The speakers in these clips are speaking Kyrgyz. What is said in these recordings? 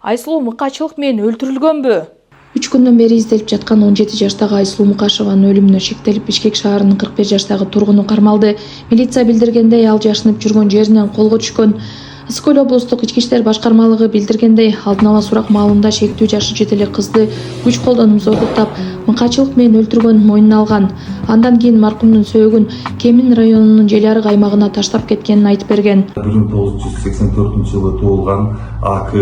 Айсулуу Мукашевых менен өлтүрүлгөнбү? 3 күндөн бери изделип жаткан 17 жаштагы Айсулуу Мукашеванын өлүмүнө шектелип Бишкек шаарынын 41 жаштагы тургуну кармалды. Милиция билдиргендей, ал жашынып жүргөн жеринен колго түшкөн. Ысык-Көл облустук ички иштер башкармалыгы билдиргендей, алдын ала сурак маалында шектүү жашы жет эле кызды күч колдонуп зордуктап, Мукашевых менен өлтүргөнүн мойнуна алган. Андан кийин маркумдун сөөгүн Кемин районунун Желярык аймагына таштап кеткенин айтып берген. 1984-жылы туулган АК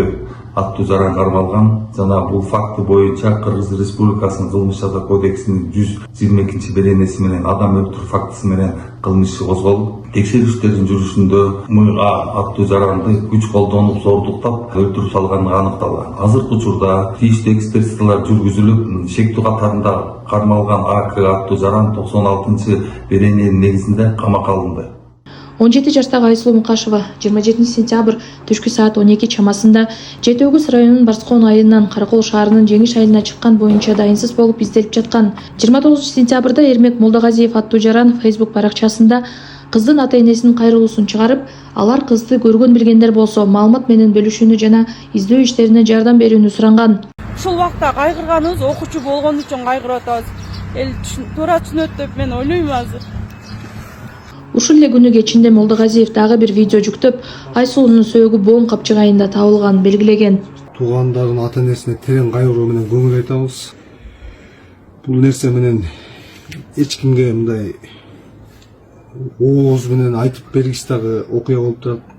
аттуу жаран кармалган. Жана бул факты боюнча Кыргыз Республикасынын кылмыш жаза кодексинин 122 беренеси менен адам өлтүрүү фактысы менен кылмыш иши козголуп, текшерүүчүлөрдүн жүрүшүндө МА аттуу жаранды күч колдонуп зордуктап өлтүрүп салганы аныкталган. Азыркы учурда тийиштүү экспертизалар жүргүзүлүп, шектүү катарында кармалган АК аттуу жаран 96 берененин негизинде камакка алынды. 17 жаштагы Айсулуу Мукашева 27 сентябрь түшкү саат 12 чамасында Жети Өгүз районунун Барскон айылынан Каракол шаарынын Жеңиш айылына чыккан боюнча дайынсыз болуп изделип жаткан. 29 сентябрда Эрмек Молдогазиев аттуу жаран Facebook баракчасында кыздын ата-энесинин кайрылуусун чыгарып, алар кызды көргөн билгендер болсо маалымат менен бөлүшүүнү жана издөө иштерине жардам берүүнү суранган. Ушул убакта кайгырганыбыз окуучу болгон үчүн кайгырып атабыз. Эл туура түшүнөт деп мен ойлойм азыр. Ушул эле күнү кечинде Молдогазиев дагы бир видео жүктөп, Айсулуунун сөөгү боом капчыгайында табылганын белгилеген. Туугандардын ата-энесине терең кайгыруу менен көңүл айтабыз. Бул нерсе менен эч кимге мындай ооз менен айтып бергис дагы окуя болуп турат.